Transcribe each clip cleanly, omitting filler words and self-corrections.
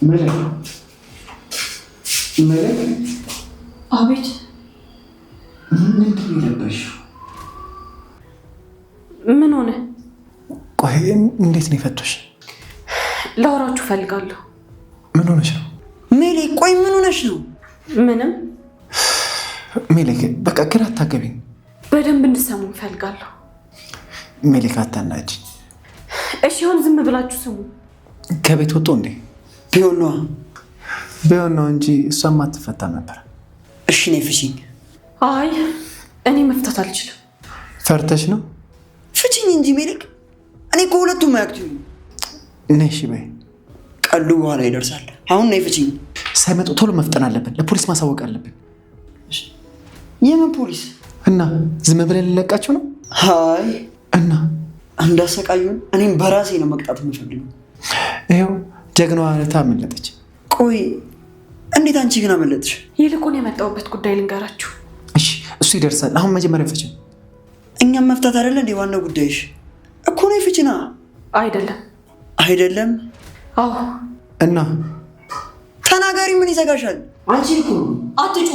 መለክ መለክ፣ አቤት። ምንድን ነው የለበሽው? ምን ሆነ? ቆይ እንዴት ነው የፈቶሽ? ላወራችሁ እፈልጋለሁ። ምን ሆነሽ ነው ሜሌክ? ቆይ ምን ሆነሽ ነው? ምንም። ሜሌክ በቃ ግራ አታገቢኝ። በደንብ እንድሰሙ እፈልጋለሁ። ሜሌክ አታናጅ። እሺ አሁን ዝም ብላችሁ ስሙ። ከቤት ወጡ እንዴ? ቢሆን ነው እንጂ እሷም አትፈታም ነበር። እሺ ነይ ፍቺኝ። አይ እኔ መፍታት አልችልም። ፈርተሽ ነው? ፍቺኝ እንጂ ሜሌክ። እኔ ከሁለቱም አያክቱኝ። ነይ እሺ በይ። ቀሉ በኋላ ይደርሳል። አሁን ነይ ፍቺኝ። ሳይመጡ ቶሎ መፍጠን አለብን። ለፖሊስ ማሳወቅ አለብን። የምን ፖሊስ? እና ዝም ብለን ልንለቃቸው ነው? አይ እና እንዳሰቃዩን እኔም በራሴ ነው መቅጣት የምፈልገው። ይኸው ጀግናዋ እህት አመለጠች። ቆይ እንዴት አንቺ ግን አመለጥሽ? ይልቁን የመጣሁበት ጉዳይ ልንገራችሁ። እሺ እሱ ይደርሳል። አሁን መጀመሪያ ፍቺ። እኛም መፍታት አይደለ እንዴ ዋናው ጉዳይሽ? እኮ ነይ ፍቺና። አይደለም? አዎ። እና ተናጋሪ። ምን ይዘጋሻል? አንቺ እኮ አትጩ።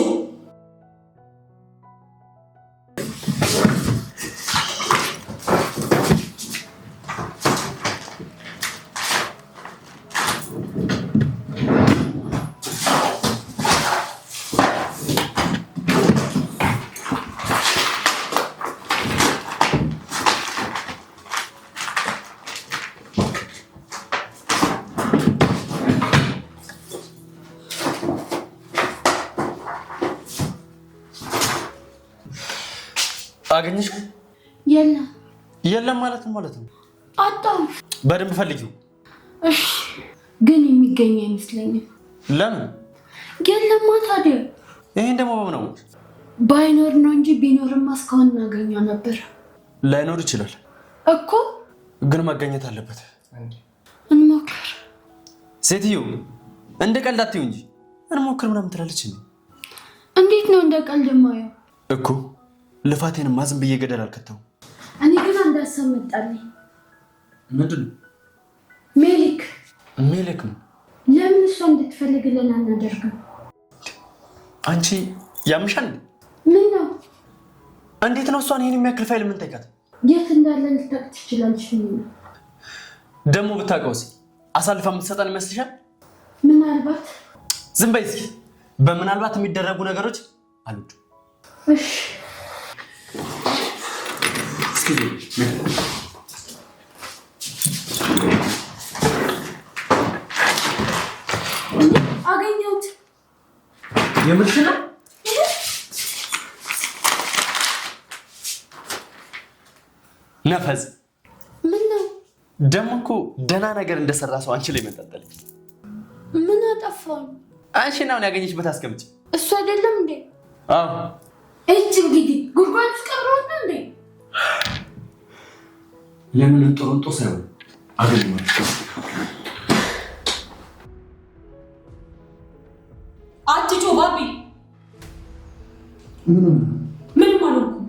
አገኘሽ? የለም ማለት ነው። አጣው። በደንብ ፈልጊው። እሺ ግን የሚገኝ አይመስለኝም። ለምን? የለማ ታዲያ። ይሄን ደግሞ በምን ነው? ባይኖር ነው እንጂ ቢኖርማ እስካሁን እናገኘው ነበር። ላይኖር ይችላል እኮ ግን መገኘት አለበት። እንሞክር። ሴትዮ እንደ ቀልድ አትይው እንጂ እንሞክር ምናምን ትላለች እንዴ? እንዴት ነው እንደ ቀልድ የማየው? እኮ ልፋቴንማ ዝም ብዬ ገደል አልከተውም። እኔ ግን አንድ ሀሳብ መጣልኝ። ምንድን ነው? ሜሌክ ነው። ለምን እሷ እንድትፈልግልን አናደርግም? አንቺ ያምሻል? ምን ነው? እንዴት ነው እሷን ይሄን የሚያክል ፋይል ምን ጠይቃት? የት እንዳለ ልታውቅ ትችላለች። ደግሞ ብታውቀውስ አሳልፋ የምትሰጠን ይመስልሻል? ምናልባት። ዝም በይ እስኪ። በምናልባት የሚደረጉ ነገሮች አሉት። እሺ አገኘሁት። የምርሽ ነው? ነፈዝ። ምን ነው ደግሞ እኮ ደህና ነገር እንደሰራ ሰው አንቺ ላይ መጣጣል። ምን አጠፋው? አንቺ ነው ያገኘሽበት አስቀምጪ። እሱ አይደለም እንዴ? አዎ። እቺ እንግዲህ ጉርጓድ ስቀብሮት ነው እንዴ? ለምን እንጦሮጦ ሳይሆን አገኘሁት። አትጮ ባቢ። ምን ማለት ነው?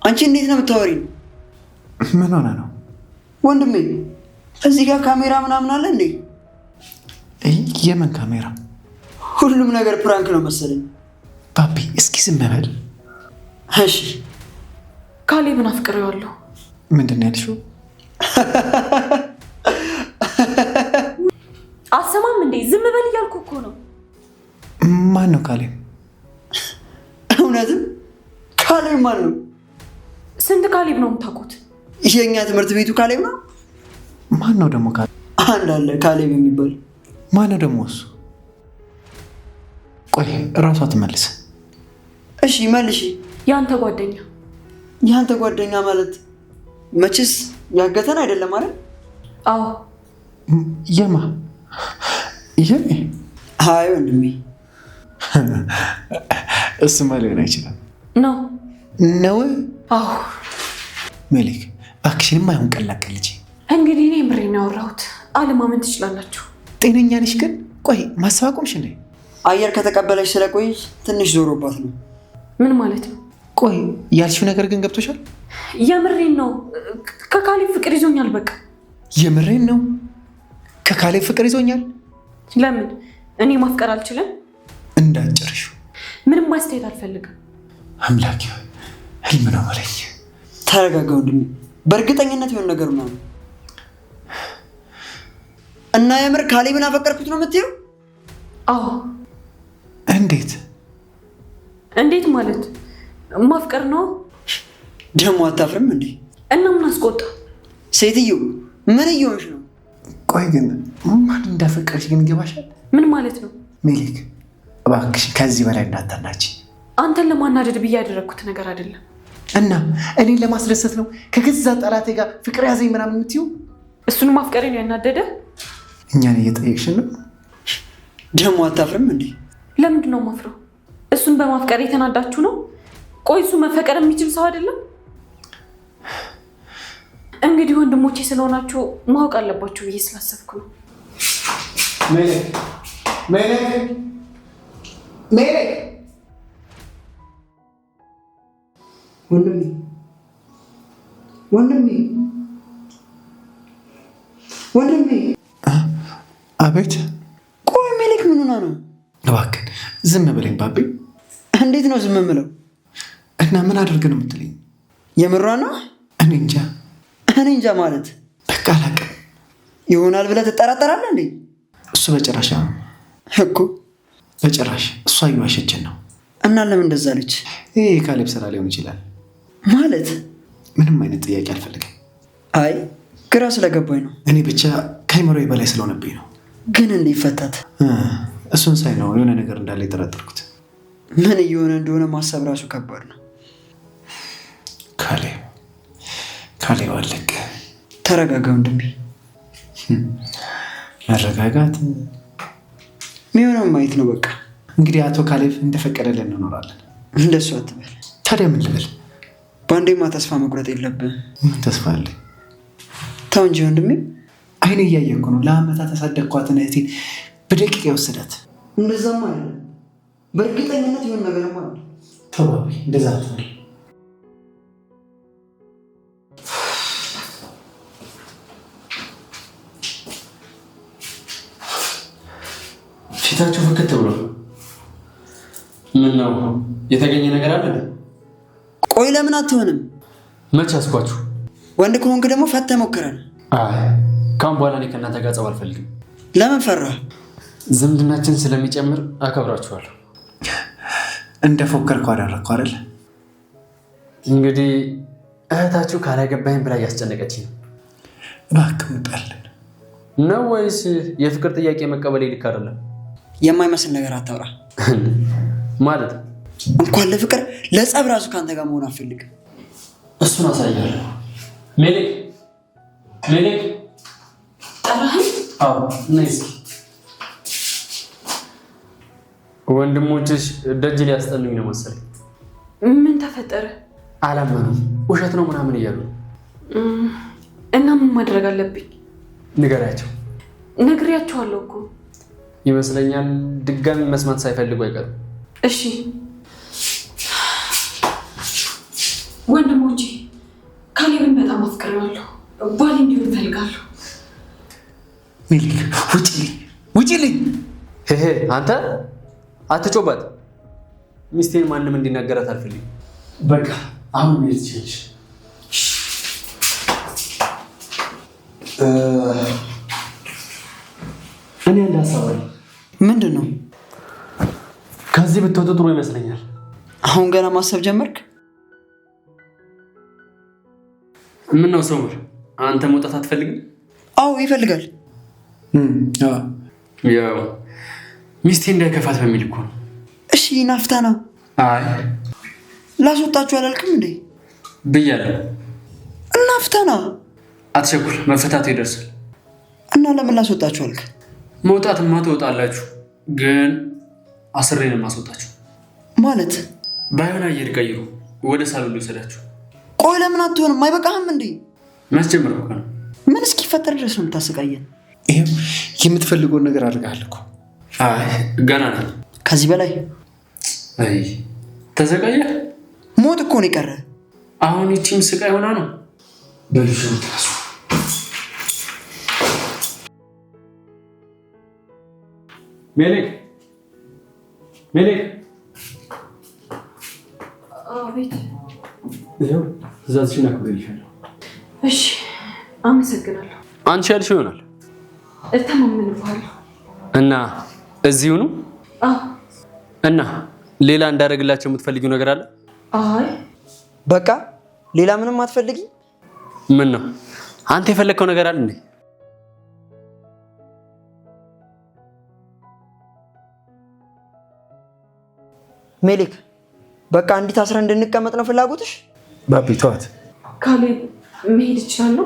አንቺ እንዴት ነው የምታወሪኝ? ምን ሆነ ነው ወንድሜ? እዚህ ጋር ካሜራ ምናምን አለ እንዴ? የምን ካሜራ? ሁሉም ነገር ፕራንክ ነው መሰለኝ። ባቢ እስኪ ዝም በል እሺ። ካሌብን አፍቅሬዋለሁ። ምንድን ነው ያልሽው? አሰማም እንዴ? ዝም በል እያልኩ እኮ ነው። ማን ነው ካሌብ? እውነትም ካሌብ ማን ነው? ስንት ካሌብ ነው የምታውቁት? የኛ ትምህርት ቤቱ ካሌብ ነው። ማን ነው ደግሞ ካሌብ? አንድ አለ ካሌብ የሚባል። ማን ነው ደግሞ እሱ? ቆይ እራሷ ትመልስ። እሺ መልሺ። ያንተ ጓደኛ። ያንተ ጓደኛ ማለት መችስ ያገተን አይደለም ማለት? አዎ። የማ የኔ? አይ ወንድሜ እሱማ ሊሆን አይችልም። ነው ነው? አዎ። ሜሌክ እባክሽንማ አይሆን ቀላቀል ልጄ። እንግዲህ እኔ ምሬን ያወራሁት አለማመን ትችላላችሁ። ጤነኛ ነሽ ግን? ቆይ ማሰብ አቆምሽ እንዴ? አየር ከተቀበለች ስለቆየች ትንሽ ዞሮባት ነው። ምን ማለት ነው? ቆይ ያልሽው ነገር ግን ገብቶሻል? የምሬን ነው። ከካሌብ ፍቅር ይዞኛል። በቃ የምሬን ነው። ከካሌብ ፍቅር ይዞኛል? ለምን? እኔ ማፍቀር አልችልም? እንዳጨርሽው ምንም ማስተያየት አልፈልግም። አምላኬ ህልም ነው በለኝ። ተረጋጋ ወንድሜ። በእርግጠኝነት የሆነ ነገር ነው እና የምር ካሌብን አፈቀርኩት ነው የምትይው? አዎ። እንዴት እንዴት ማለት? ማፍቀር ነው ደግሞ። አታፍርም እንዴ? እና ምን አስቆጣ? ሴትዮ ምን እየሆንሽ ነው? ቆይ ግን ማን እንዳፈቀርሽ ግን ይገባሻል? ምን ማለት ነው? ሜሊክ እባክሽ ከዚህ በላይ እንዳታናች። አንተን ለማናደድ ብዬ ያደረግኩት ነገር አይደለም። እና እኔን ለማስደሰት ነው ከገዛ ጠላቴ ጋር ፍቅር ያዘኝ ምናምን የምትይው? እሱን ማፍቀሬ ነው ያናደደ? እኛን እየጠየቅሽን ነው? ደግሞ አታፍርም እንዴ? ለምንድን ነው ማፍረው? እሱን በማፍቀር የተናዳችሁ ነው? ቆይ እሱ መፈቀር የሚችል ሰው አይደለም? እንግዲህ ወንድሞቼ ስለሆናችሁ ማወቅ አለባችሁ ብዬ ስላሰብኩ ነው። ሜሊክ ወንድሜ። አቤት። ቆይ ሜሊክ ምን ሆና ነው? እባክህን ዝም በለኝ ባቢ። እንዴት ነው ዝም የምለው? እና ምን አድርግ ነው የምትለኝ? የምሯ ነው? እኔ እንጃ ማለት በቃ አላውቅም። ይሆናል ብለህ ትጠራጠራለህ እንዴ? እሱ በጭራሽ እኮ በጭራሽ። እሷ እየዋሸችን ነው። እና ለምን እንደዛ አለች? ይሄ የካሌብ ስራ ሊሆን ይችላል። ማለት ምንም አይነት ጥያቄ አልፈልግም። አይ ግራ ስለገባኝ ነው። እኔ ብቻ ከአይምሮዬ በላይ ስለሆነብኝ ነው። ግን እንዴት ፈታት? እሱን ሳይ ነው የሆነ ነገር እንዳለ የጠረጠርኩት። ምን እየሆነ እንደሆነ ማሰብ ራሱ ከባድ ነው። ካሌብ አለቀ። ተረጋጋ ወንድሜ። መረጋጋት የሚሆነው ማየት ነው በቃ። እንግዲህ አቶ ካሌብ እንደፈቀደልን እንኖራለን። እንደሱ አትበል። ታዲያ ምን ልበል? በአንዴማ ተስፋ መቁረጥ የለብህ። ምን ተስፋ አለ? ተው እንጂ ወንድሜ። አይኔ እያየ እኮ ነው ለአመታት ያሳደግኳትን እህቴን በደቂቃ የወሰዳት። እንደዛማ አለ። በእርግጠኝነት የሆነ ነገርማ አለ። ተባቢ እንደዛ አትበል። ፊታችሁ ፍክት ብሎ ምን ነው? የተገኘ ነገር አለ? ቆይ ለምን አትሆንም? መች አስኳችሁ? ወንድ ከሆንክ ደግሞ ፈተህ ሞክረን። ካሁን በኋላ እኔ ከእናንተ ጋር ጸብ አልፈልግም። ለምን ፈራህ? ዝምድናችን ስለሚጨምር አከብራችኋለሁ። እንደፎከርከው አደረግኩ አይደል? እንግዲህ እህታችሁ ካላገባኝ ብላ እያስጨነቀችኝ ነው። እባክህ እንጣለን ነው ወይስ የፍቅር ጥያቄ መቀበል ልክ አይደለም? የማይመስል ነገር አታውራ። ማለት እንኳን ለፍቅር ለጸብ ራሱ ከአንተ ጋር መሆን አልፈልግም። እሱን አሳያለሁ። ሜሊክ ጠራህ? አዎ ነይ እስኪ። ወንድሞችሽ ደጅ ሊያስጠኑኝ ነው መሰለኝ። ምን ተፈጠረ? አላመኑም። ውሸት ነው ምናምን እያሉ እና ምን ማድረግ አለብኝ? ንገሪያቸው። ነግሬያቸዋለሁ እኮ ይመስለኛል። ድጋሚ መስማት ሳይፈልጉ አይቀርም። እሺ ወንድሞቼ፣ ካሌብን በጣም አፍቅሬዋለሁ። ባል እንዲሆን እፈልጋለሁ። ሜሊክ ውጪልኝ። አንተ አትጮባት። ሚስቴን ማንም እንዲናገራት አልፈልግም። በቃ አሁን መሄድ ትችላለሽ። እኔ አንድ ሀሳብ አለኝ። ምንድን ነው? ከዚህ ብትወጡ ጥሩ ይመስለኛል። አሁን ገና ማሰብ ጀመርክ? ምን ነው ሰውር፣ አንተ መውጣት አትፈልግም? አዎ ይፈልጋል። ያው ሚስቴ እንዳይከፋት በሚል እኮ ነው። እሺ ናፍታና። አይ ላስወጣችሁ አላልክም እንዴ? ብያለሁ። ናፍታና። አትቸኩል፣ መፈታቱ ይደርሳል። እና ለምን ላስወጣችሁ አልክ? መውጣትማ ትወጣላችሁ፣ ግን አስሬን ማስወጣችሁ ማለት ባይሆን አየር ቀይሩ፣ ወደ ሳሎን ልውሰዳችሁ። ቆይ ለምን አትሆንም? አይበቃህም እንዴ? መስጀመር እኮ ነው። ምን እስኪፈጠር ድረስ ነው የምታሰቃየን? ይሄው የምትፈልገውን ነገር አድርገሃል እኮ። አይ ገና ነኝ። ከዚህ በላይ አይ ተሰቃየህ። ሞት እኮ ነው የቀረ። አሁን ይቺም ስቃይ ሆና ነው። በልሹ ተራሱ ሜሌክ አቤት። ይኸው ትእዛዝሽን አክብሬልሻለሁ። እሺ አመሰግናለሁ። አንቺ ያልሽው ይሆናል። እተማመንብሃለሁ። እና እዚሁ ነው? አዎ። እና ሌላ እንዳደርግላቸው የምትፈልጊው ነገር አለ? አይ በቃ ሌላ ምንም አትፈልጊ? ምን ነው አንተ የፈለግከው ነገር አለ እንዴ? ሜሌክ በቃ እንዲት አስራ እንድንቀመጥ ነው ፍላጎትሽ? ባቢ ተዋት። ካሌብ መሄድ እችላለሁ?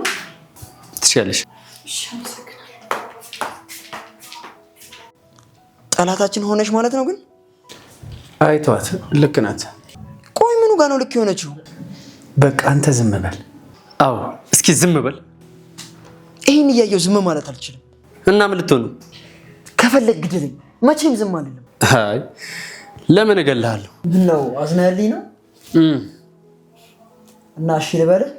ትችያለሽ። እሺ አመሰግናለሁ። ጠላታችን ሆነሽ ማለት ነው ግን? አይ ተዋት፣ ልክ ናት። ቆይ ምኑ ጋር ነው ልክ የሆነችው? በቃ አንተ ዝም በል። አዎ እስኪ ዝም በል። ይህን እያየው ዝም ማለት አልችልም። እና ምን ልትሆን ነው? ከፈለግ ግድልኝ፣ መቼም ዝም አልልም። አይ ለምን እገልሃለሁ? ምነው አዝናልኝ ነው? እና እሺ ልበልህ?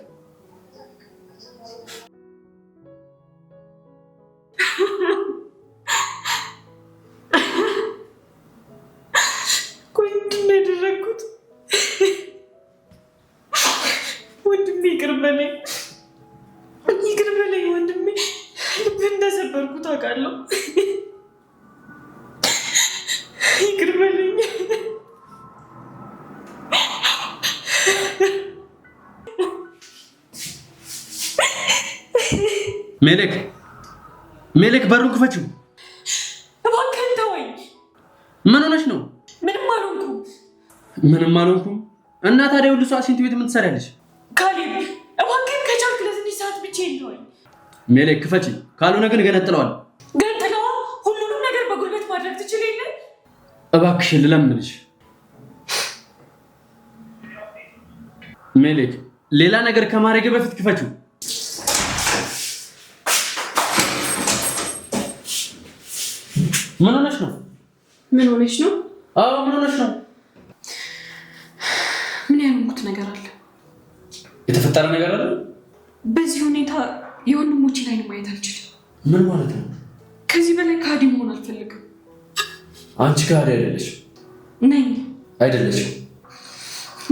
ቆይ ምንድን ነው ያደረግኩት? ወንድሜ ይቅር በለኝ ወንድሜ። ልብ እንደሰበርኩት አውቃለሁ። ይቅር በለኝ። ሜሌክ በሩን ክፈችው። እባክህን ተወኝ። ምን ሆነሽ ነው? ምንም አልሆንኩም። እና ታዲያ ሁሉ ሰዓት ሽንት ቤት ምን ትሰሪያለሽ? ካሌብ እባክህን ከቻልክ ለትንሽ ሰዓት ብቻዬን ተወኝ። ሜሌክ ክፈቺ፣ ካልሆነ ግን ገነጥለዋል። ገንጥለዋ ሁሉንም ነገር በጉልበት ማድረግ ትችል የለ? እባክሽን ልለምንሽ ሜሌክ፣ ሌላ ነገር ከማድረግ በፊት ክፈችው። ምን ሆነሽ ነው? አዎ ምን ሆነሽ ነው? ምን ያልኩት ነገር አለ? የተፈጠረ ነገር አለ? በዚህ ሁኔታ የወንድሞቼን አይን ማየት አልችልም። ምን ማለት ነው? ከዚህ በላይ ከሃዲ መሆን አልፈልግም። አንቺ ከሃዲ አይደለሽም። ነኝ። አይደለሽም።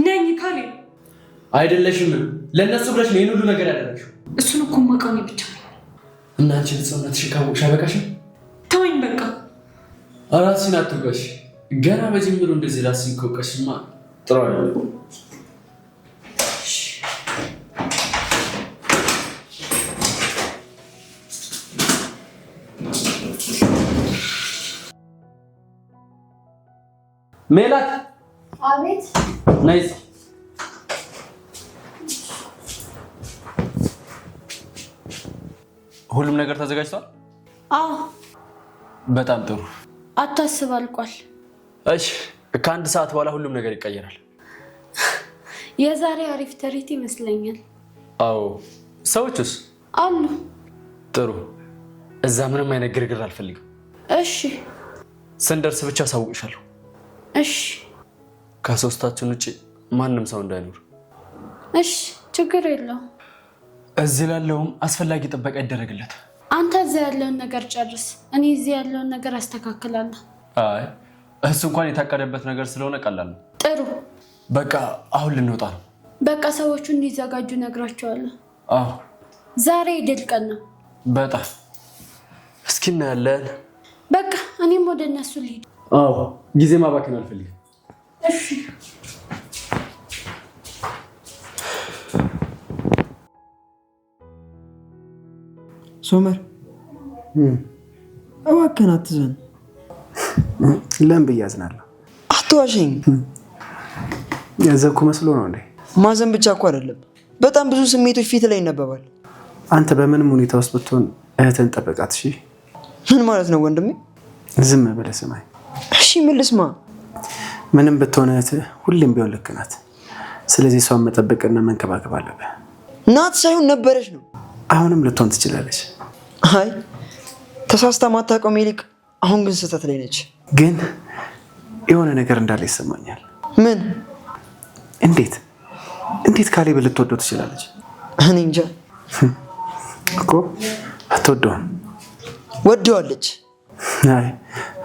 ነኝ ካሌብ። አይደለሽም። ለእነሱ ብለሽ ነው ይህን ሁሉ ነገር ያደረግሽው። እሱን እኮ የማውቀው እኔ ብቻ ነኝ። እና አንቺ ንጽህናትሽን ካወቅሽ አይበቃሽም? ተወኝ በቃ። ራስሽን አትውቀሽ። ገና በጅምሩ እንደዚህ ራስሽን ከውቀሽማ ጥሩ አይደለም። ሜላት። አቤት። ናይስ። ሁሉም ነገር ተዘጋጅቷል? አዎ በጣም ጥሩ። አታስብ፣ አልቋል። እሺ ከአንድ ሰዓት በኋላ ሁሉም ነገር ይቀየራል። የዛሬ አሪፍ ትርኢት ይመስለኛል። አዎ ሰዎችስ አሉ? ጥሩ። እዛ ምንም አይነት ግርግር አልፈልግም። እሺ ስንደርስ ብቻ አሳውቅሻለሁ። እሺ ከሶስታችን ውጭ ማንም ሰው እንዳይኖር። እሺ ችግር የለውም። እዚህ ላለውም አስፈላጊ ጥበቃ ይደረግለት። አንተ እዚህ ያለውን ነገር ጨርስ፣ እኔ እዚህ ያለውን ነገር አስተካክላለሁ። አይ እሱ እንኳን የታቀደበት ነገር ስለሆነ ቀላል ነው። ጥሩ በቃ አሁን ልንወጣ ነው። በቃ ሰዎቹ እንዲዘጋጁ ነግራቸዋለሁ። አዎ ዛሬ ድል ቀን ነው። በጣም እስኪ እናያለን። በቃ እኔም ወደ እነሱ ልሂድ። አዎ ጊዜ ማባከን አልፈልግም። እሺ ሶመር እባክህን አትዘን። ለምን ብዬ አዝናለሁ? አትዋሸኝ። ያዘንኩ መስሎ ነው እንዴ? ማዘን ብቻ እኮ አይደለም፣ በጣም ብዙ ስሜቶች ፊት ላይ ይነበባል። አንተ በምንም ሁኔታ ውስጥ ብትሆን እህትን ጠብቃት። እሺ ምን ማለት ነው ወንድሜ? ዝም ብለህ ስማኝ። እሺ ምን ልስማ? ምንም ብትሆን እህትህ ሁሌም ቢሆን ልክ ናት። ስለዚህ እሷን መጠበቅና መንከባከብ አለብህ። ናት ሳይሆን ነበረች ነው። አሁንም ልትሆን ትችላለች። አይ ተሳስታ ማታውቀው ሜሊክ አሁን ግን ስህተት ላይ ነች። ግን የሆነ ነገር እንዳለ ይሰማኛል። ምን? እንዴት ካሌብ ልትወደው ትችላለች? እኔ እንጃ እኮ አትወደውም። ወደዋለች። አይ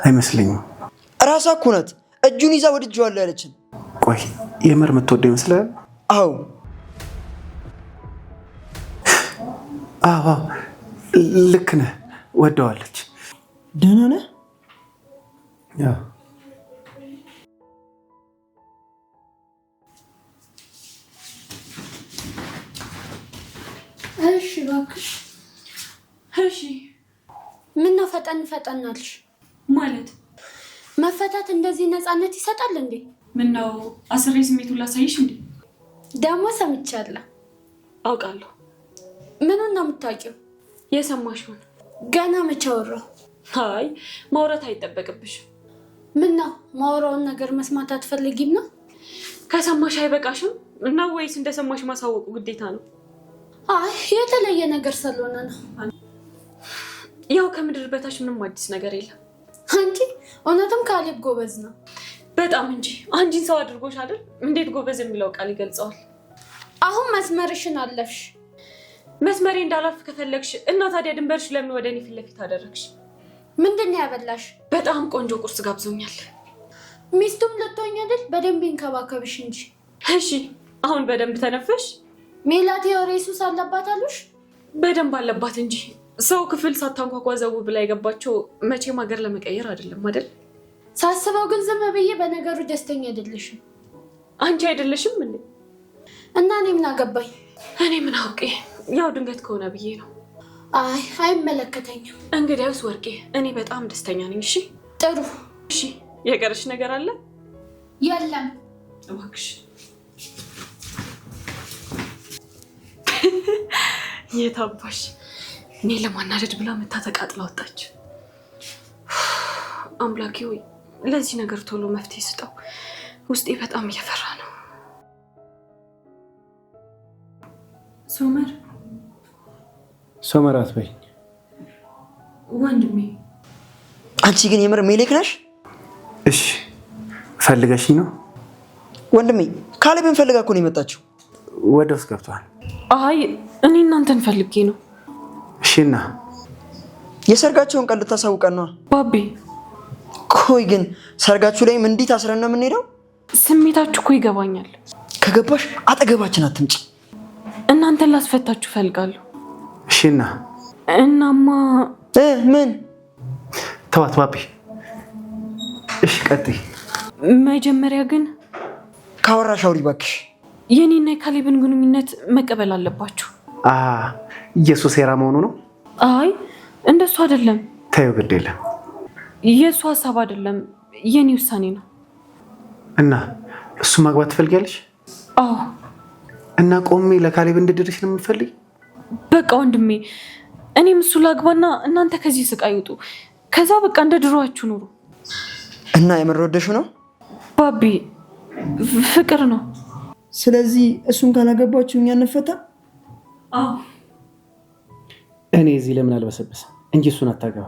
አይመስለኝም። እራሷ እኮ ናት እጁን ይዛ ወድጄዋለሁ ያለችን። ቆይ የምር የምትወደው ይመስላል? አዎ አዎ ልክ ነህ፣ ወደዋለች። ደህና ነህ? ያው እሺ እባክሽ። እሺ ምን ነው ፈጠን ፈጠናልሽ? ማለት መፈታት እንደዚህ ነፃነት ይሰጣል እንዴ? ምን ነው አስሬ ስሜቱን ላሳይሽ እንዴ? ደግሞ ሰምቻለሁ። አውቃለሁ። ምኑን ነው የምታውቂው? የሰማሽውን ገና መቼ አወራሁ? አይ ማውራት አይጠበቅብሽም። ምን ነው ማውራውን ነገር መስማት አትፈልጊም ነው? ከሰማሽ አይበቃሽም እና ወይስ እንደሰማሽ ማሳወቁ ግዴታ ነው? አይ የተለየ ነገር ስለሆነ ነው። ያው ከምድር በታች ምንም አዲስ ነገር የለም። አንቺ እውነትም ካሌብ ጎበዝ ነው በጣም እንጂ። አንቺን ሰው አድርጎሽ አይደል? እንዴት ጎበዝ የሚለው ቃል ይገልጸዋል። አሁን መስመርሽን አለፍሽ። መስመሬ እንዳላልፍ ከፈለግሽ እና ታዲያ ድንበርሽ ለምን ወደ እኔ ፊት ለፊት አደረግሽ? ምንድን ነው ያበላሽ? በጣም ቆንጆ ቁርስ ጋብዞኛል። ሚስቱም ልትሆኝ አይደል? በደንብ ይንከባከብሽ እንጂ። እሺ አሁን በደንብ ተነፈሽ። ሜላት የወሬ ሱስ አለባት አሉሽ? በደንብ አለባት እንጂ ሰው ክፍል ሳታንኳኳ ዘው ብላ የገባቸው መቼም ሀገር ለመቀየር አይደለም አይደል? ሳስበው ግን ዝም ብዬ በነገሩ ደስተኛ አይደለሽም። አንቺ አይደለሽም እንዴ? እና እኔ ምን አገባኝ? እኔ ምን አውቄ? ያው ድንገት ከሆነ ብዬ ነው። አይ አይመለከተኝም። እንግዲያውስ ወርቄ እኔ በጣም ደስተኛ ነኝ። እሺ ጥሩ። እሺ የቀረሽ ነገር አለ? የለም እባክሽ። የታባሽ እኔ ለማናደድ ብላ መታ ተቃጥላ ወጣች። አምላኬ ሆይ ለዚህ ነገር ቶሎ መፍትሄ ስጠው። ውስጤ በጣም እየፈራ ነው። ሶመር አትበይኝ ወንድሜ። አንቺ ግን የምር ሜሌክ ነሽ? እሺ ፈልገሽኝ ነው? ወንድሜ ካሌብን ፈልጋ እኮ ነው የመጣችው። ወደ ውስጥ ገብቷል። አይ እኔ እናንተን ፈልጌ ነው። እሺና የሰርጋቸውን ቀን ልታሳውቀን ነው ባቢ። ቆይ ግን ሰርጋችሁ ላይም እንዲህ ታስረን ነው የምንሄደው? ስሜታችሁ እኮ ይገባኛል። ከገባሽ አጠገባችን አትምጪ። እናንተን ላስፈታችሁ ፈልጋለሁ። እሺና እናማ ምን ተዋት ባቢ። እሺ ቀጥይ። መጀመሪያ ግን ካወራሽ አውሪ እባክሽ። የኔና የካሌብን ግንኙነት መቀበል አለባችሁ። ኢየሱስ ሴራ መሆኑ ነው? አይ እንደሱ አይደለም። ተይው ግድ የለም። የእሱ ሀሳብ አይደለም የኔ ውሳኔ ነው። እና እሱ ማግባት ትፈልጊያለሽ? አዎ። እና ቆሜ ለካሌብ እንድድርሽ ነው የምትፈልጊ? በቃ ወንድሜ እኔም እሱ ላግባና እናንተ ከዚህ ስቃይ ውጡ። ከዛ በቃ እንደ ድሮአችሁ ኑሩ። እና የምንወደሹ ነው ባቢ። ፍቅር ነው። ስለዚህ እሱን ካላገባችሁ እኛ እንፈታ? አዎ። እኔ እዚህ ለምን አልበሰበሰ እንጂ እሱን አታገባ